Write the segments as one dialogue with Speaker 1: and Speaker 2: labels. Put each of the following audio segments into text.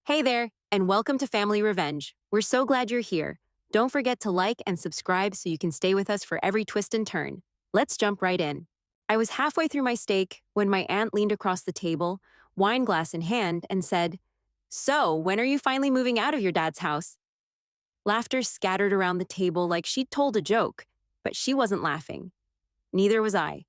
Speaker 1: Hey there, and welcome to Family Revenge. We're so glad you're here. Don't forget to like and subscribe so you can stay with us for every twist and turn. Let's jump right in. I was halfway through my steak when my aunt leaned across the table, wine glass in hand, and said, "So, when are you finally moving out of your dad's house?" Laughter scattered around the table like she'd told a joke, but she wasn't laughing. Neither was I.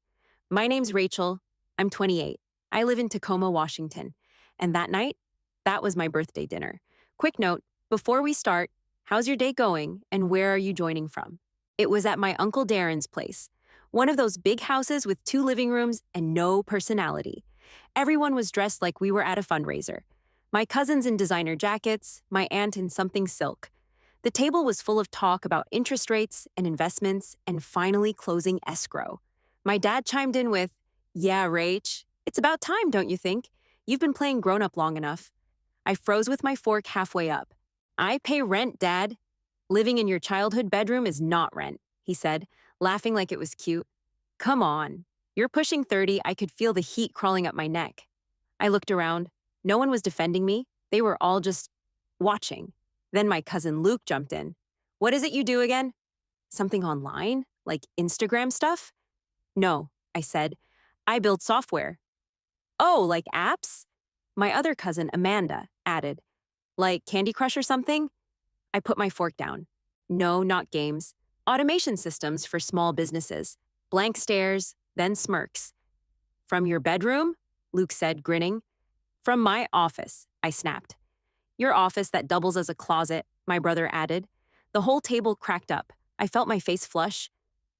Speaker 1: My name's Rachel. I'm 28. I live in Tacoma, Washington. And that night, that was my birthday dinner. Quick note, before we start, how's your day going and where are you joining from? It was at my Uncle Darren's place, one of those big houses with two living rooms and no personality. Everyone was dressed like we were at a fundraiser. My cousins in designer jackets, my aunt in something silk. The table was full of talk about interest rates and investments and finally closing escrow. My dad chimed in with, "Yeah, Rach, it's about time, don't you think? You've been playing grown-up long enough." I froze with my fork halfway up. "I pay rent, Dad." "Living in your childhood bedroom is not rent," he said, laughing like it was cute. "Come on. You're pushing 30, I could feel the heat crawling up my neck." I looked around. No one was defending me. They were all just watching. Then my cousin Luke jumped in. "What is it you do again?" "Something online? Like Instagram stuff?" "No," I said. "I build software." "Oh, like apps?" My other cousin, Amanda, added. "Like Candy Crush or something?" I put my fork down. "No, not games. Automation systems for small businesses." Blank stares, then smirks. "From your bedroom?" Luke said, grinning. "From my office," I snapped. "Your office that doubles as a closet," my brother added. The whole table cracked up. I felt my face flush.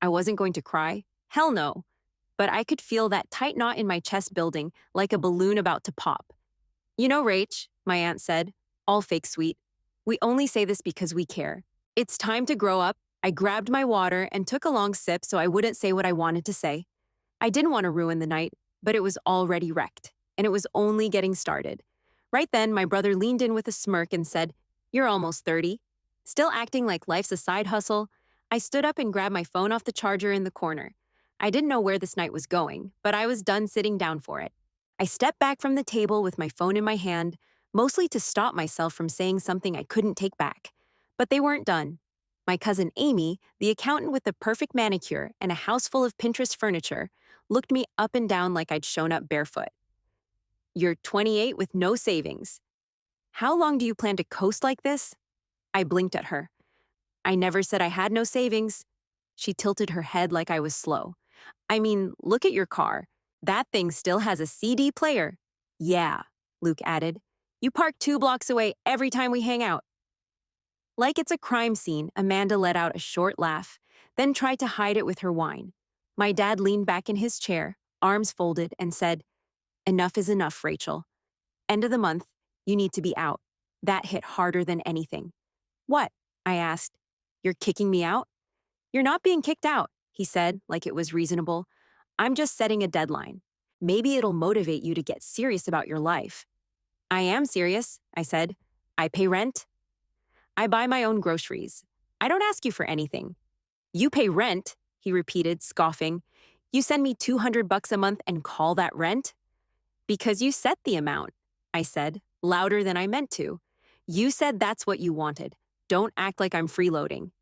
Speaker 1: I wasn't going to cry. Hell no. But I could feel that tight knot in my chest building, like a balloon about to pop. "You know, Rach," my aunt said, all fake sweet, "we only say this because we care. It's time to grow up." I grabbed my water and took a long sip so I wouldn't say what I wanted to say. I didn't want to ruin the night, but it was already wrecked, and it was only getting started. Right then, my brother leaned in with a smirk and said, "You're almost 30. Still acting like life's a side hustle. I stood up and grabbed my phone off the charger in the corner. I didn't know where this night was going, but I was done sitting down for it. I stepped back from the table with my phone in my hand, mostly to stop myself from saying something I couldn't take back. But they weren't done. My cousin Amy, the accountant with the perfect manicure and a house full of Pinterest furniture, looked me up and down like I'd shown up barefoot. "You're 28 with no savings. How long do you plan to coast like this?" I blinked at her. "I never said I had no savings." She tilted her head like I was slow. "I mean, look at your car. That thing still has a CD player." "Yeah," Luke added. "You park 2 blocks away every time we hang out." Like it's a crime scene, Amanda let out a short laugh, then tried to hide it with her wine. My dad leaned back in his chair, arms folded, and said, "Enough is enough, Rachel. End of the month, you need to be out." That hit harder than anything. "What?" I asked. "You're kicking me out?" "You're not being kicked out," he said, like it was reasonable. "I'm just setting a deadline. Maybe it'll motivate you to get serious about your life." "I am serious," I said. "I pay rent. I buy my own groceries. I don't ask you for anything." "You pay rent," he repeated, scoffing. "You send me $200 a month and call that rent?" "Because you set the amount," I said, louder than I meant to. "You said that's what you wanted. Don't act like I'm freeloading."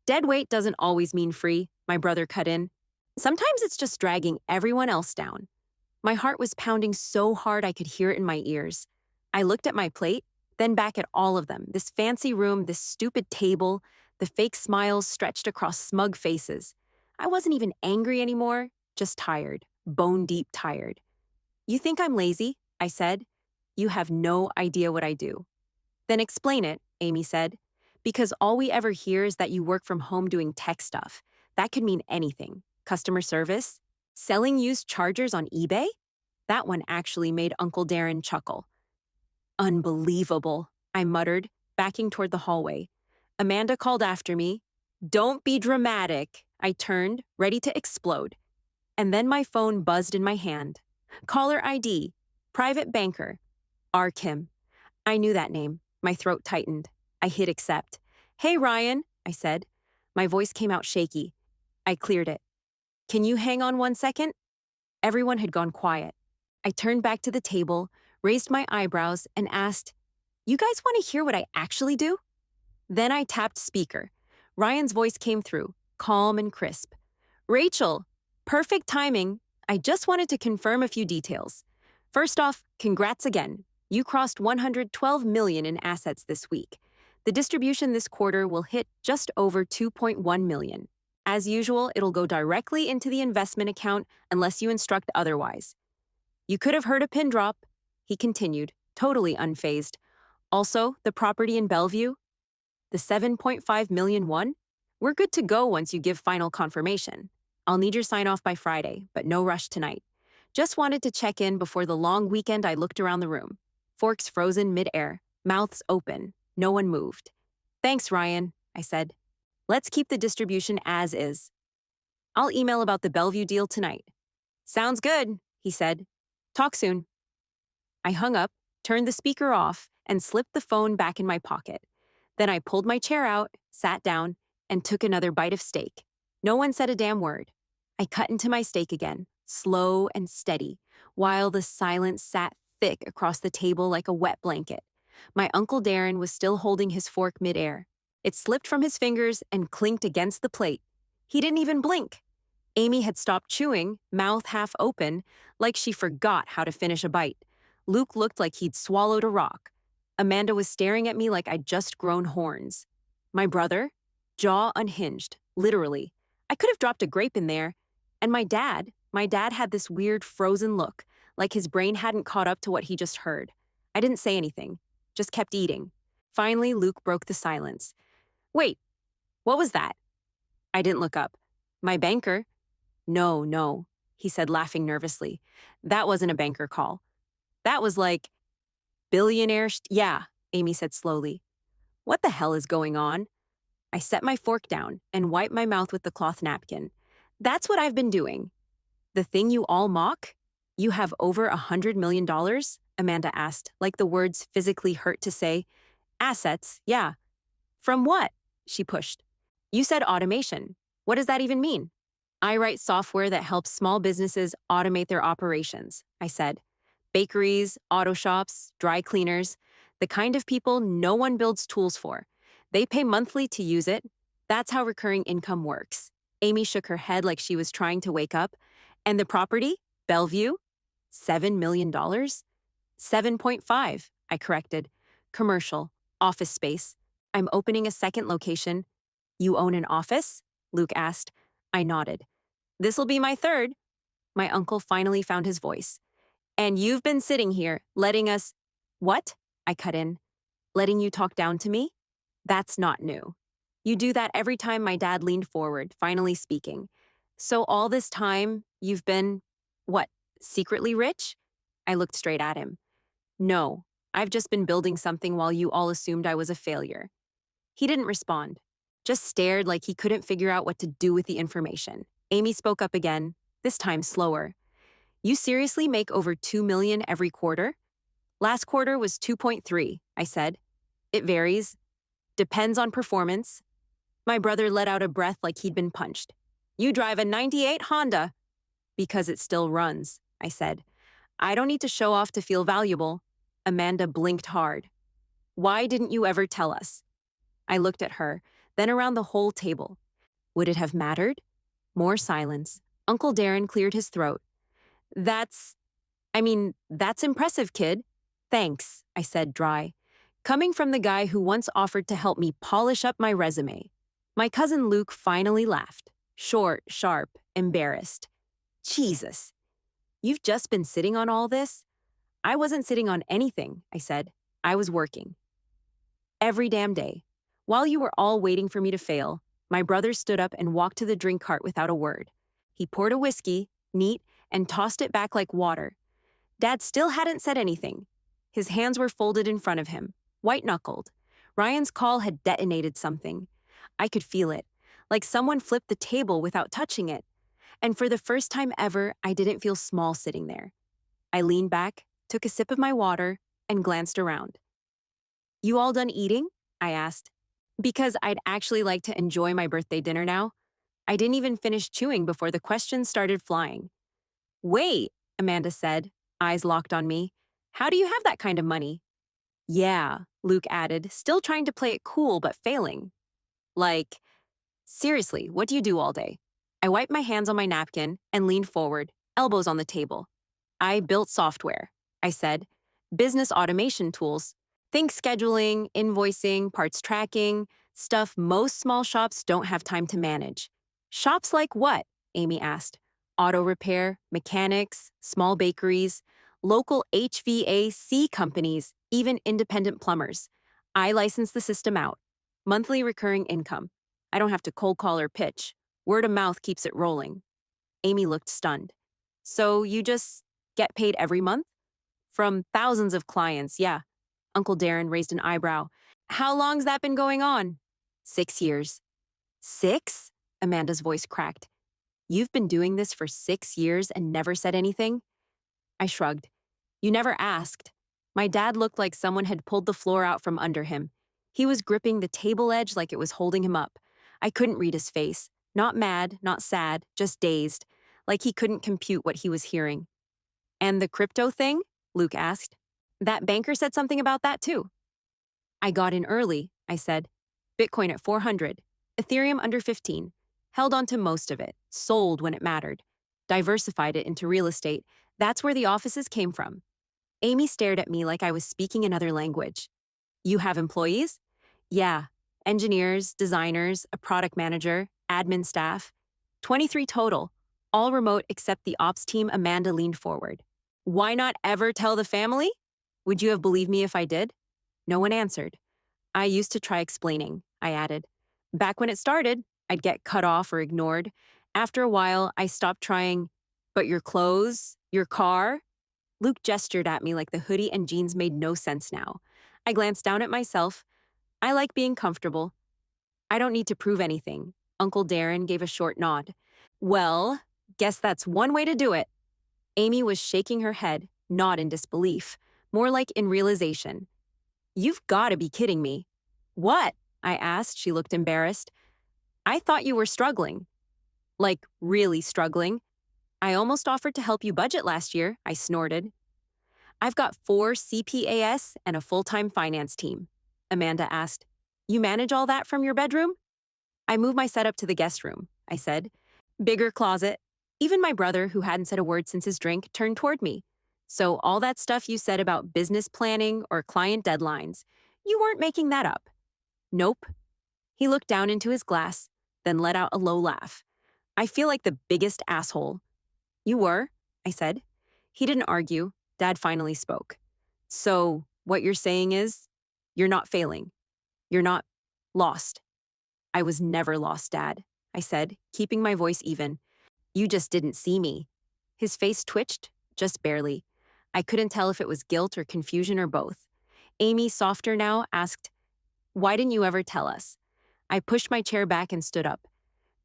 Speaker 1: "Dead weight doesn't always mean free," my brother cut in. "Sometimes it's just dragging everyone else down." My heart was pounding so hard I could hear it in my ears. I looked at my plate, then back at all of them, this fancy room, this stupid table, the fake smiles stretched across smug faces. I wasn't even angry anymore, just tired, bone-deep tired. "You think I'm lazy?" I said. "You have no idea what I do." "Then explain it," Amy said. "Because all we ever hear is that you work from home doing tech stuff. That could mean anything. Customer service? Selling used chargers on eBay?" That one actually made Uncle Darren chuckle. "Unbelievable," I muttered, backing toward the hallway. Amanda called after me. "Don't be dramatic." I turned, ready to explode. And then my phone buzzed in my hand. Caller ID, private banker, R. Kim. I knew that name. My throat tightened. I hit accept. "Hey, Ryan," I said. My voice came out shaky. I cleared it. "Can you hang on 1 second?" Everyone had gone quiet. I turned back to the table, raised my eyebrows, and asked, You guys want to hear what I actually do? Then I tapped speaker. Ryan's voice came through, calm and crisp. Rachel, perfect timing. I just wanted to confirm a few details. First off, congrats again. You crossed 112 million in assets this week. The distribution this quarter will hit just over 2.1 million. As usual, it'll go directly into the investment account unless you instruct otherwise. You could have heard a pin drop, he continued, totally unfazed. Also, the property in Bellevue, the 7.5 million one? We're good to go once you give final confirmation. I'll need your sign off by Friday, but no rush tonight. Just wanted to check in before the long weekend. I looked around the room. Forks frozen mid-air, mouths open. No one moved. Thanks, Ryan, I said. Let's keep the distribution as is. I'll email about the Bellevue deal tonight. Sounds good, he said. Talk soon. I hung up, turned the speaker off, and slipped the phone back in my pocket. Then I pulled my chair out, sat down, and took another bite of steak. No one said a damn word. I cut into my steak again, slow and steady, while the silence sat thick across the table like a wet blanket. My Uncle Darren was still holding his fork midair. It slipped from his fingers and clinked against the plate. He didn't even blink. Amy had stopped chewing, mouth half open, like she forgot how to finish a bite. Luke looked like he'd swallowed a rock. Amanda was staring at me like I'd just grown horns. My brother? Jaw unhinged, literally. I could have dropped a grape in there. And my dad had this weird frozen look, like his brain hadn't caught up to what he just heard. I didn't say anything, just kept eating. Finally, Luke broke the silence. Wait, what was that? I didn't look up. My banker? No, he said, laughing nervously. That wasn't a banker call. That was like, billionaire yeah, Amy said slowly. What the hell is going on? I set my fork down and wiped my mouth with the cloth napkin. That's what I've been doing. The thing you all mock? You have over $100 million? Amanda asked, like the words physically hurt to say. Assets, yeah. From what? She pushed. You said automation. What does that even mean? I write software that helps small businesses automate their operations, I said. Bakeries, auto shops, dry cleaners, the kind of people no one builds tools for. They pay monthly to use it. That's how recurring income works. Amy shook her head like she was trying to wake up. And the property? Bellevue? $7 million? 7.5, I corrected. Commercial, office space. I'm opening a second location. You own an office? Luke asked. I nodded. This'll be my third. My uncle finally found his voice. And you've been sitting here, letting us— What? I cut in. Letting you talk down to me? That's not new. You do that every time. My dad leaned forward, finally speaking. So all this time, you've been— What, secretly rich? I looked straight at him. No, I've just been building something while you all assumed I was a failure. He didn't respond, just stared like he couldn't figure out what to do with the information. Amy spoke up again, this time slower. You seriously make over 2 million every quarter? Last quarter was 2.3, I said. It varies. Depends on performance. My brother let out a breath like he'd been punched. You drive a '98 Honda. Because it still runs, I said. I don't need to show off to feel valuable. Amanda blinked hard. Why didn't you ever tell us? I looked at her, then around the whole table. Would it have mattered? More silence. Uncle Darren cleared his throat. That's impressive, kid. Thanks, I said dry. Coming from the guy who once offered to help me polish up my resume. My cousin Luke finally laughed. Short, sharp, embarrassed. Jesus. You've just been sitting on all this? I wasn't sitting on anything, I said. I was working. Every damn day. While you were all waiting for me to fail, my brother stood up and walked to the drink cart without a word. He poured a whiskey, neat, and tossed it back like water. Dad still hadn't said anything. His hands were folded in front of him, white-knuckled. Ryan's call had detonated something. I could feel it, like someone flipped the table without touching it. And for the first time ever, I didn't feel small sitting there. I leaned back, took a sip of my water, and glanced around. You all done eating? I asked. Because I'd actually like to enjoy my birthday dinner now. I didn't even finish chewing before the questions started flying. Wait, Amanda said, eyes locked on me. How do you have that kind of money? Yeah, Luke added, still trying to play it cool but failing. Like, seriously, what do you do all day? I wiped my hands on my napkin and leaned forward, elbows on the table. I built software, I said. Business automation tools. Think scheduling, invoicing, parts tracking, stuff most small shops don't have time to manage. Shops like what? Amy asked. Auto repair, mechanics, small bakeries, local HVAC companies, even independent plumbers. I license the system out. Monthly recurring income. I don't have to cold call or pitch. Word of mouth keeps it rolling. Amy looked stunned. So you just get paid every month? From thousands of clients, yeah. Uncle Darren raised an eyebrow. How long's that been going on? 6 years. 6? Amanda's voice cracked. You've been doing this for 6 years and never said anything? I shrugged. You never asked. My dad looked like someone had pulled the floor out from under him. He was gripping the table edge like it was holding him up. I couldn't read his face. Not mad, not sad, just dazed, like he couldn't compute what he was hearing. And the crypto thing? Luke asked. That banker said something about that too. I got in early, I said. Bitcoin at 400, Ethereum under 15. Held on to most of it, sold when it mattered. Diversified it into real estate. That's where the offices came from. Amy stared at me like I was speaking another language. You have employees? Yeah. Engineers, designers, a product manager, admin staff. 23 total, all remote except the ops team. Amanda leaned forward. Why not ever tell the family? Would you have believed me if I did? No one answered. I used to try explaining, I added. Back when it started, I'd get cut off or ignored. After a while, I stopped trying. But your clothes? Your car? Luke gestured at me like the hoodie and jeans made no sense now. I glanced down at myself. I like being comfortable. I don't need to prove anything. Uncle Darren gave a short nod. Well, guess that's one way to do it. Amy was shaking her head, not in disbelief, more like in realization. You've got to be kidding me. What? I asked. She looked embarrassed. I thought you were struggling. Like, really struggling. I almost offered to help you budget last year, I snorted. I've got 4 CPAS and a full-time finance team. Amanda asked. You manage all that from your bedroom? I moved my setup to the guest room, I said. Bigger closet. Even my brother, who hadn't said a word since his drink, turned toward me. So all that stuff you said about business planning or client deadlines, you weren't making that up. Nope. He looked down into his glass, then let out a low laugh. I feel like the biggest asshole. You were, I said. He didn't argue. Dad finally spoke. So what you're saying is, you're not failing. You're not lost. I was never lost, Dad, I said, keeping my voice even. You just didn't see me. His face twitched, just barely. I couldn't tell if it was guilt or confusion or both. Amy, softer now, asked, Why didn't you ever tell us? I pushed my chair back and stood up.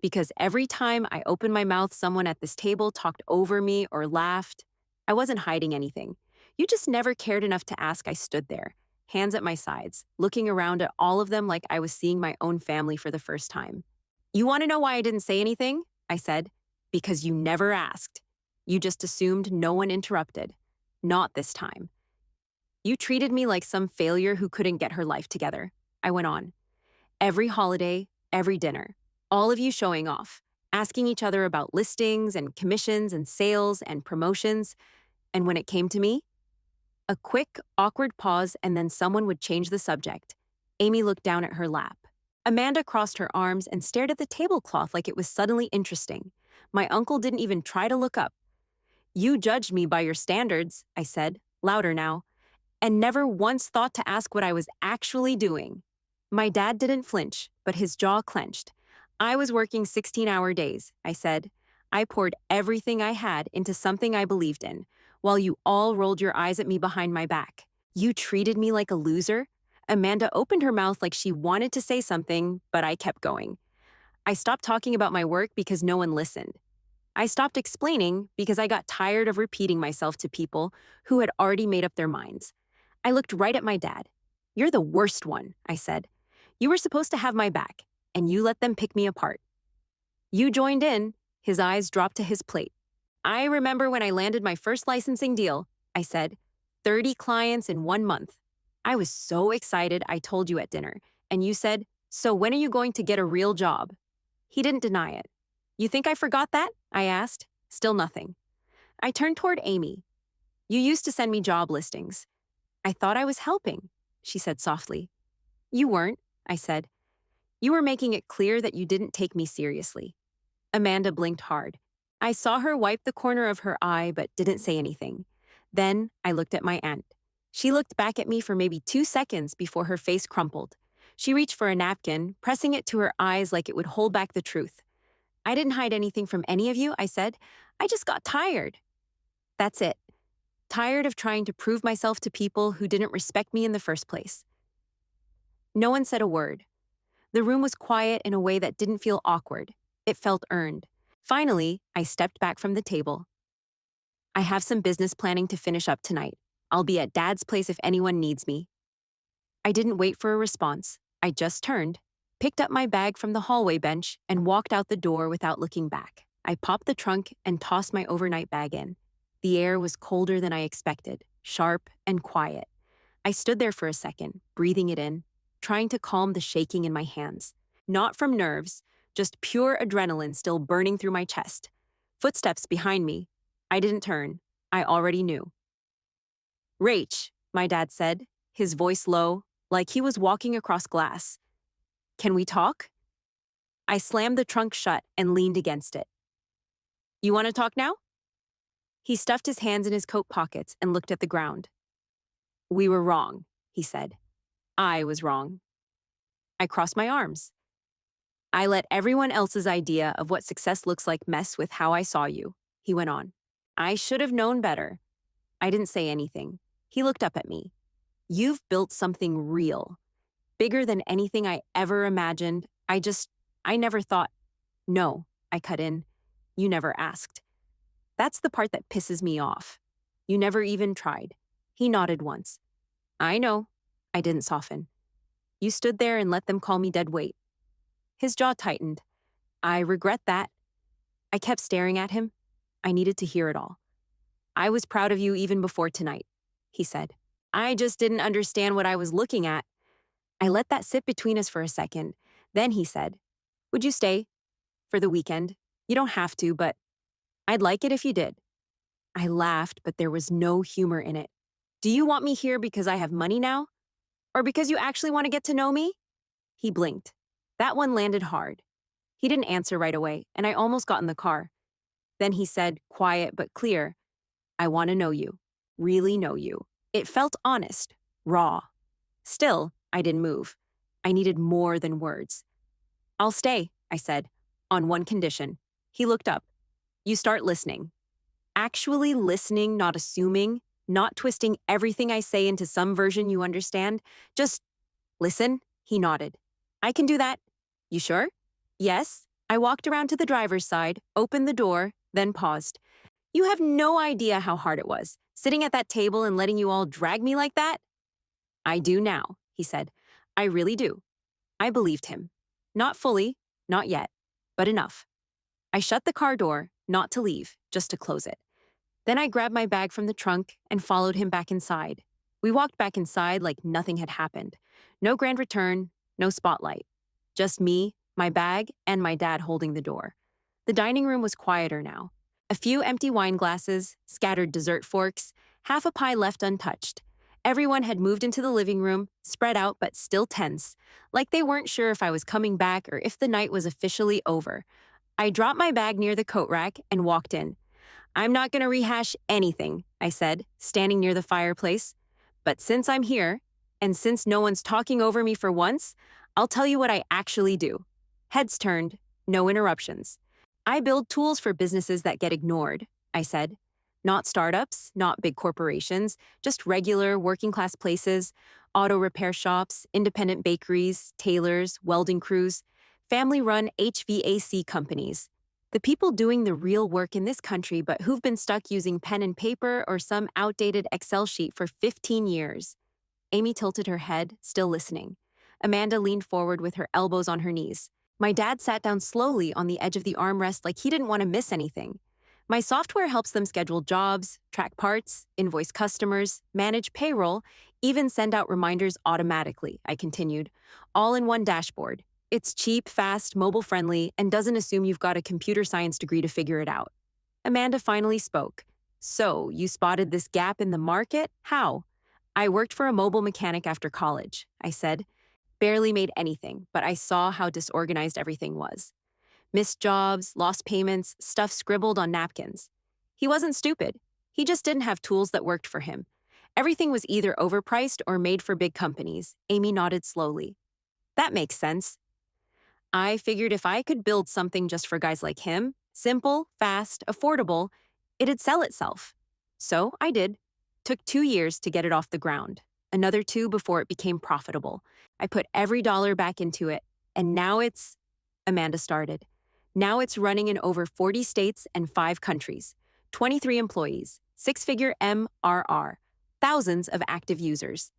Speaker 1: Because every time I opened my mouth, someone at this table talked over me or laughed. I wasn't hiding anything. You just never cared enough to ask. I stood there, hands at my sides, looking around at all of them like I was seeing my own family for the first time. You want to know why I didn't say anything? I said. Because you never asked. You just assumed no one interrupted. Not this time. You treated me like some failure who couldn't get her life together. I went on. Every holiday, every dinner, all of you showing off, asking each other about listings and commissions and sales and promotions. And when it came to me, a quick, awkward pause and then someone would change the subject. Amy looked down at her lap. Amanda crossed her arms and stared at the tablecloth like it was suddenly interesting. My uncle didn't even try to look up. You judged me by your standards, I said, louder now, and never once thought to ask what I was actually doing. My dad didn't flinch, but his jaw clenched. I was working 16-hour days, I said. I poured everything I had into something I believed in, while you all rolled your eyes at me behind my back. You treated me like a loser? Amanda opened her mouth like she wanted to say something, but I kept going. I stopped talking about my work because no one listened. I stopped explaining because I got tired of repeating myself to people who had already made up their minds. I looked right at my dad. You're the worst one, I said. You were supposed to have my back, and you let them pick me apart. You joined in. His eyes dropped to his plate. I remember when I landed my first licensing deal, I said. 30 clients in 1 month. I was so excited I told you at dinner, and you said, "So when are you going to get a real job?" He didn't deny it. "You think I forgot that?" I asked. Still nothing. I turned toward Amy. "You used to send me job listings." "I thought I was helping," she said softly. "You weren't," I said. "You were making it clear that you didn't take me seriously." Amanda blinked hard. I saw her wipe the corner of her eye but didn't say anything. Then I looked at my aunt. She looked back at me for maybe 2 seconds before her face crumpled. She reached for a napkin, pressing it to her eyes like it would hold back the truth. "I didn't hide anything from any of you," I said. "I just got tired." That's it. Tired of trying to prove myself to people who didn't respect me in the first place. No one said a word. The room was quiet in a way that didn't feel awkward. It felt earned. Finally, I stepped back from the table. "I have some business planning to finish up tonight. I'll be at Dad's place if anyone needs me." I didn't wait for a response. I just turned, picked up my bag from the hallway bench, and walked out the door without looking back. I popped the trunk and tossed my overnight bag in. The air was colder than I expected, sharp and quiet. I stood there for a second, breathing it in, trying to calm the shaking in my hands. Not from nerves, just pure adrenaline still burning through my chest. Footsteps behind me. I didn't turn. I already knew. "Rach," my dad said, his voice low, like he was walking across glass. "Can we talk?" I slammed the trunk shut and leaned against it. "You want to talk now?" He stuffed his hands in his coat pockets and looked at the ground. "We were wrong," he said. "I was wrong." I crossed my arms. "I let everyone else's idea of what success looks like mess with how I saw you," he went on. "I should have known better." I didn't say anything. He looked up at me. "You've built something real, bigger than anything I ever imagined. I never thought." "No," I cut in. "You never asked. That's the part that pisses me off. You never even tried." He nodded once. "I know." I didn't soften. "You stood there and let them call me dead weight." His jaw tightened. "I regret that." I kept staring at him. I needed to hear it all. "I was proud of you even before tonight," he said. "I just didn't understand what I was looking at." I let that sit between us for a second. Then he said, "Would you stay for the weekend? You don't have to, but I'd like it if you did." I laughed, but there was no humor in it. "Do you want me here because I have money now? Or because you actually want to get to know me?" He blinked. That one landed hard. He didn't answer right away, and I almost got in the car. Then he said, quiet but clear, "I want to know you. Really know you." It felt honest, raw. Still, I didn't move. I needed more than words. "I'll stay," I said, "on one condition." He looked up. "You start listening." Actually listening, not assuming, not twisting everything I say into some version you understand. Just listen. He nodded. "I can do that." "You sure?" "Yes." I walked around to the driver's side, opened the door, then paused. "You have no idea how hard it was, sitting at that table and letting you all drag me like that." "I do now," he said. "I really do." I believed him. Not fully, not yet, but enough. I shut the car door, not to leave, just to close it. Then I grabbed my bag from the trunk and followed him back inside. We walked back inside like nothing had happened. No grand return, no spotlight. Just me, my bag, and my dad holding the door. The dining room was quieter now. A few empty wine glasses, scattered dessert forks, half a pie left untouched. Everyone had moved into the living room, spread out but still tense, like they weren't sure if I was coming back or if the night was officially over. I dropped my bag near the coat rack and walked in. "I'm not going to rehash anything," I said, standing near the fireplace. "But since I'm here, and since no one's talking over me for once, I'll tell you what I actually do." Heads turned, no interruptions. "I build tools for businesses that get ignored," I said. "Not startups, not big corporations, just regular working-class places, auto repair shops, independent bakeries, tailors, welding crews, family-run HVAC companies. The people doing the real work in this country but who've been stuck using pen and paper or some outdated Excel sheet for 15 years. Amy tilted her head, still listening. Amanda leaned forward with her elbows on her knees. My dad sat down slowly on the edge of the armrest like he didn't want to miss anything. "My software helps them schedule jobs, track parts, invoice customers, manage payroll, Even send out reminders automatically, I continued, all in one dashboard. It's cheap, fast, mobile friendly, and doesn't assume you've got a computer science degree to figure it out. Amanda finally spoke. So, you spotted this gap in the market? How? I worked for a mobile mechanic after college, I said. Barely made anything, but I saw how disorganized everything was. Missed jobs, lost payments, stuff scribbled on napkins. He wasn't stupid. He just didn't have tools that worked for him. Everything was either overpriced or made for big companies. Amy nodded slowly. That makes sense. I figured if I could build something just for guys like him, simple, fast, affordable, it'd sell itself. So I did. Took 2 years to get it off the ground. Another 2 before it became profitable. I put every dollar back into it, and now Amanda started. Now it's running in over 40 states and 5 countries, 23 employees, 6-figure MRR, thousands of active users.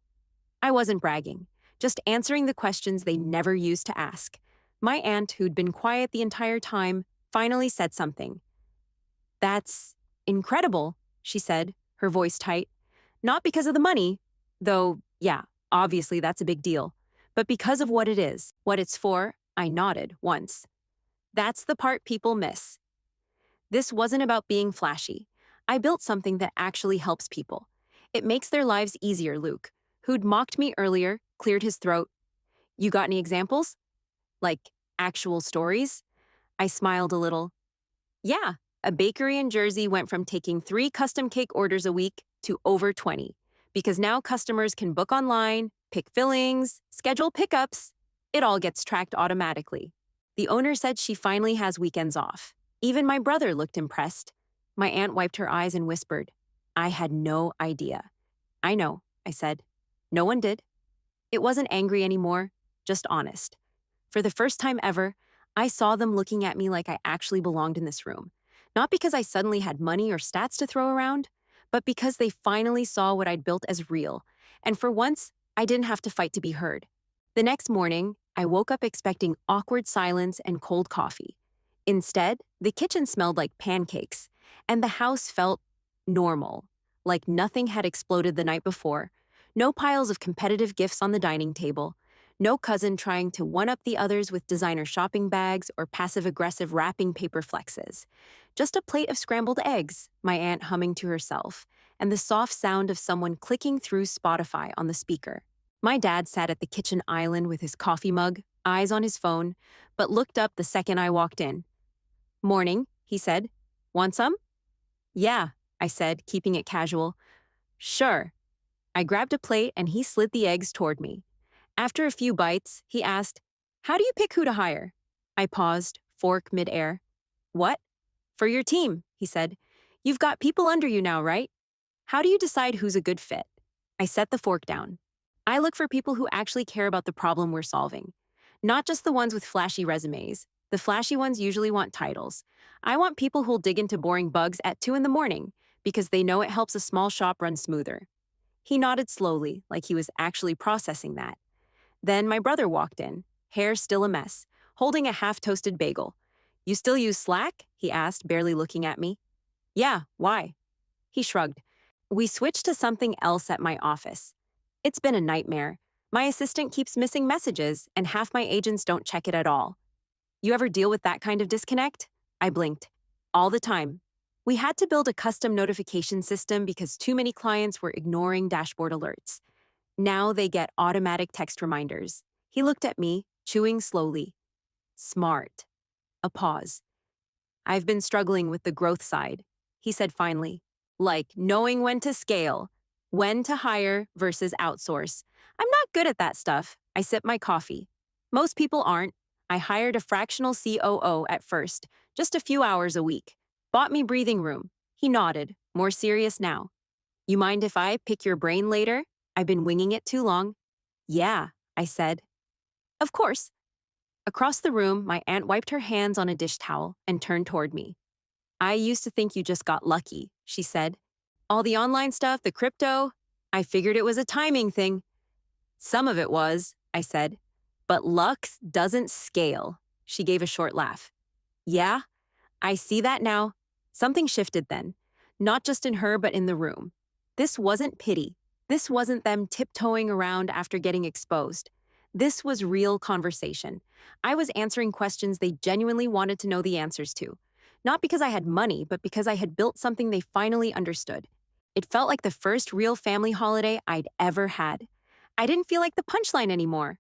Speaker 1: I wasn't bragging, just answering the questions they never used to ask. My aunt, who'd been quiet the entire time, finally said something. That's incredible, she said, her voice tight. Not because of the money, though, yeah, obviously that's a big deal, but because of what it is, what it's for. I nodded once. That's the part people miss. This wasn't about being flashy. I built something that actually helps people. It makes their lives easier, Luke, who'd mocked me earlier, cleared his throat. You got any examples? Like, actual stories? I smiled a little. Yeah, a bakery in Jersey went from taking 3 custom cake orders a week to over 20, because now customers can book online, pick fillings, schedule pickups. It all gets tracked automatically. The owner said she finally has weekends off. Even my brother looked impressed. My aunt wiped her eyes and whispered, I had no idea. I know, I said. No one did. It wasn't angry anymore, just honest. For the first time ever, I saw them looking at me like I actually belonged in this room. Not because I suddenly had money or stats to throw around, but because they finally saw what I'd built as real. And for once, I didn't have to fight to be heard. The next morning, I woke up expecting awkward silence and cold coffee. Instead, the kitchen smelled like pancakes, and the house felt normal, like nothing had exploded the night before. No piles of competitive gifts on the dining table. No cousin trying to one-up the others with designer shopping bags or passive-aggressive wrapping paper flexes. Just a plate of scrambled eggs, my aunt humming to herself, and the soft sound of someone clicking through Spotify on the speaker. My dad sat at the kitchen island with his coffee mug, eyes on his phone, but looked up the second I walked in. Morning, he said. Want some? Yeah, I said, keeping it casual. Sure. I grabbed a plate and he slid the eggs toward me. After a few bites, he asked, How do you pick who to hire? I paused, fork midair. What? For your team, he said. You've got people under you now, right? How do you decide who's a good fit? I set the fork down. I look for people who actually care about the problem we're solving. Not just the ones with flashy resumes. The flashy ones usually want titles. I want people who'll dig into boring bugs at 2 in the morning because they know it helps a small shop run smoother. He nodded slowly, like he was actually processing that. Then my brother walked in, hair still a mess, holding a half-toasted bagel. You still use Slack? He asked, barely looking at me. Yeah, why? He shrugged. We switched to something else at my office. It's been a nightmare. My assistant keeps missing messages, and half my agents don't check it at all. You ever deal with that kind of disconnect? I blinked. All the time. We had to build a custom notification system because too many clients were ignoring dashboard alerts. Now they get automatic text reminders. He looked at me, chewing slowly. Smart. A pause. I've been struggling with the growth side, he said finally. Like knowing when to scale, when to hire versus outsource. I'm not good at that stuff. I sip my coffee. Most people aren't. I hired a fractional COO at first, just a few hours a week. Bought me breathing room. He nodded, more serious now. You mind if I pick your brain later? I've been winging it too long. Yeah, I said. Of course. Across the room, my aunt wiped her hands on a dish towel and turned toward me. I used to think you just got lucky, she said. All the online stuff, the crypto, I figured it was a timing thing. Some of it was, I said. But luck doesn't scale, she gave a short laugh. Yeah, I see that now. Something shifted then. Not just in her, but in the room. This wasn't pity. This wasn't them tiptoeing around after getting exposed. This was real conversation. I was answering questions they genuinely wanted to know the answers to. Not because I had money, but because I had built something they finally understood. It felt like the first real family holiday I'd ever had. I didn't feel like the punchline anymore.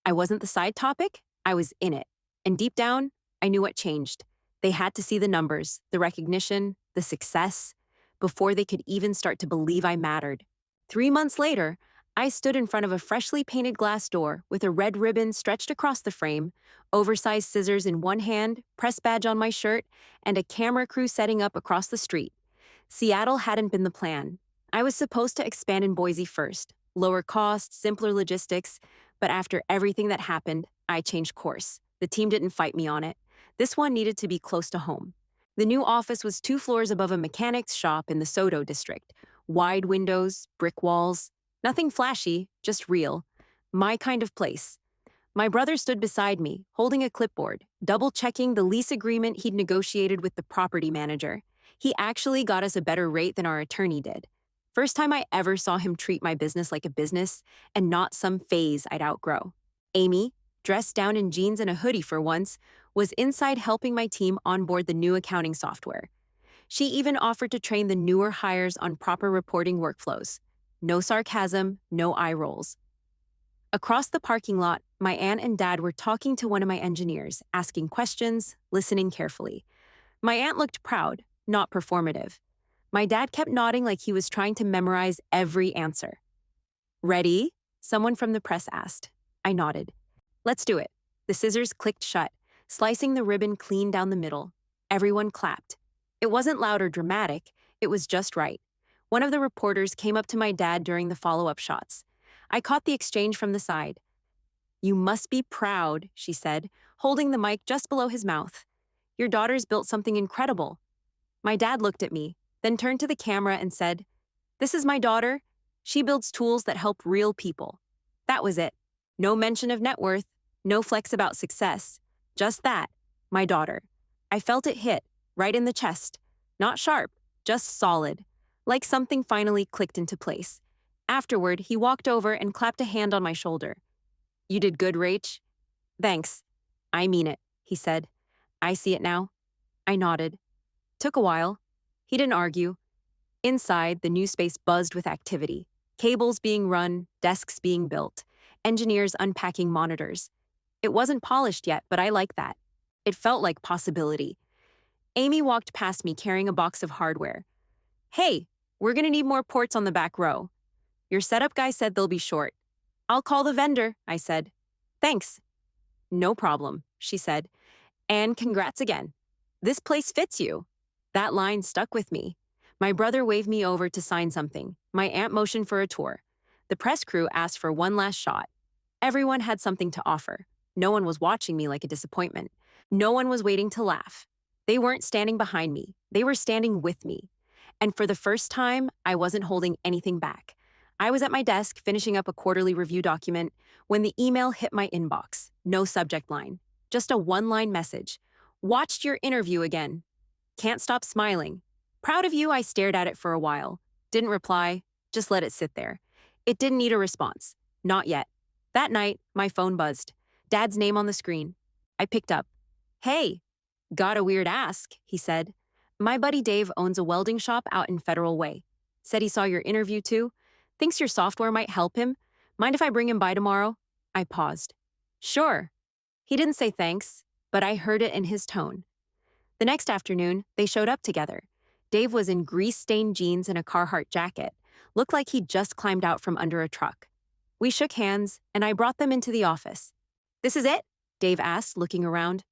Speaker 1: I wasn't the side topic, I was in it. And deep down, I knew what changed. They had to see the numbers, the recognition, the success, before they could even start to believe I mattered. 3 months later, I stood in front of a freshly painted glass door with a red ribbon stretched across the frame, oversized scissors in one hand, press badge on my shirt, and a camera crew setting up across the street. Seattle hadn't been the plan. I was supposed to expand in Boise first, lower costs, simpler logistics, but after everything that happened, I changed course. The team didn't fight me on it. This one needed to be close to home. The new office was 2 floors above a mechanic's shop in the Soto district. Wide windows, brick walls, nothing flashy, just real. My kind of place. My brother stood beside me, holding a clipboard, double-checking the lease agreement he'd negotiated with the property manager. He actually got us a better rate than our attorney did. First time I ever saw him treat my business like a business and not some phase I'd outgrow. Amy, dressed down in jeans and a hoodie for once, was inside helping my team onboard the new accounting software. She even offered to train the newer hires on proper reporting workflows. No sarcasm, no eye rolls. Across the parking lot, my aunt and dad were talking to one of my engineers, asking questions, listening carefully. My aunt looked proud, not performative. My dad kept nodding like he was trying to memorize every answer. Ready? Someone from the press asked. I nodded. Let's do it. The scissors clicked shut, slicing the ribbon clean down the middle. Everyone clapped. It wasn't loud or dramatic, it was just right. One of the reporters came up to my dad during the follow-up shots. I caught the exchange from the side. "You must be proud," she said, holding the mic just below his mouth. "Your daughter's built something incredible." My dad looked at me, then turned to the camera and said, "This is my daughter. She builds tools that help real people." That was it. No mention of net worth, no flex about success. Just that, my daughter. I felt it hit, right in the chest. Not sharp, just solid. Like something finally clicked into place. Afterward, he walked over and clapped a hand on my shoulder. "You did good, Rach." "Thanks. I mean it," he said. "I see it now." I nodded. Took a while. He didn't argue. Inside, the new space buzzed with activity. Cables being run, desks being built, engineers unpacking monitors. It wasn't polished yet, but I liked that. It felt like possibility. Amy walked past me carrying a box of hardware. "Hey, we're gonna need more ports on the back row." "Your setup guy said they'll be short." "I'll call the vendor," I said. "Thanks." "No problem," she said. "And congrats again. This place fits you." That line stuck with me. My brother waved me over to sign something. My aunt motioned for a tour. The press crew asked for one last shot. Everyone had something to offer. No one was watching me like a disappointment. No one was waiting to laugh. They weren't standing behind me. They were standing with me. And for the first time, I wasn't holding anything back. I was at my desk finishing up a quarterly review document when the email hit my inbox. No subject line. Just a one-line message. "Watched your interview again. Can't stop smiling. Proud of you." I stared at it for a while. Didn't reply, just let it sit there. It didn't need a response. Not yet. That night, my phone buzzed. Dad's name on the screen. I picked up. "Hey, got a weird ask," he said. "My buddy Dave owns a welding shop out in Federal Way. Said he saw your interview too. Thinks your software might help him. Mind if I bring him by tomorrow?" I paused. "Sure." He didn't say thanks, but I heard it in his tone. The next afternoon, they showed up together. Dave was in grease-stained jeans and a Carhartt jacket. Looked like he'd just climbed out from under a truck. We shook hands, and I brought them into the office. "This is it?" Dave asked, looking around.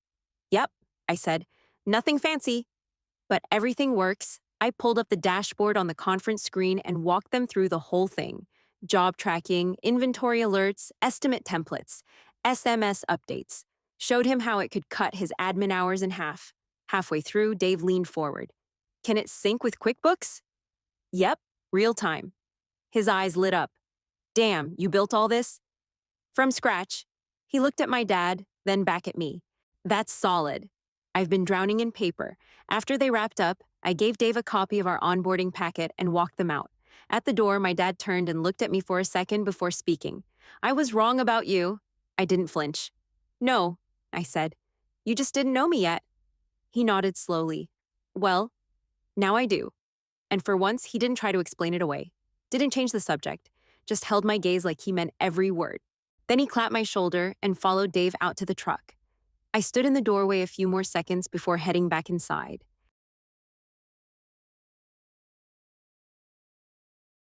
Speaker 1: "Yep," I said. "Nothing fancy. But everything works." I pulled up the dashboard on the conference screen and walked them through the whole thing. Job tracking, inventory alerts, estimate templates, SMS updates. Showed him how it could cut his admin hours in half. Halfway through, Dave leaned forward. "Can it sync with QuickBooks?" "Yep, real time." His eyes lit up. "Damn, you built all this?" "From scratch." He looked at my dad, then back at me. "That's solid." I've been drowning in paper. After they wrapped up, I gave Dave a copy of our onboarding packet and walked them out. At the door, my dad turned and looked at me for a second before speaking. I was wrong about you. I didn't flinch. No, I said. You just didn't know me yet. He nodded slowly. Well, now I do. And for once, he didn't try to explain it away. Didn't change the subject. Just held my gaze like he meant every word. Then he clapped my shoulder and followed Dave out to the truck. I stood in the doorway a few more seconds before heading back inside.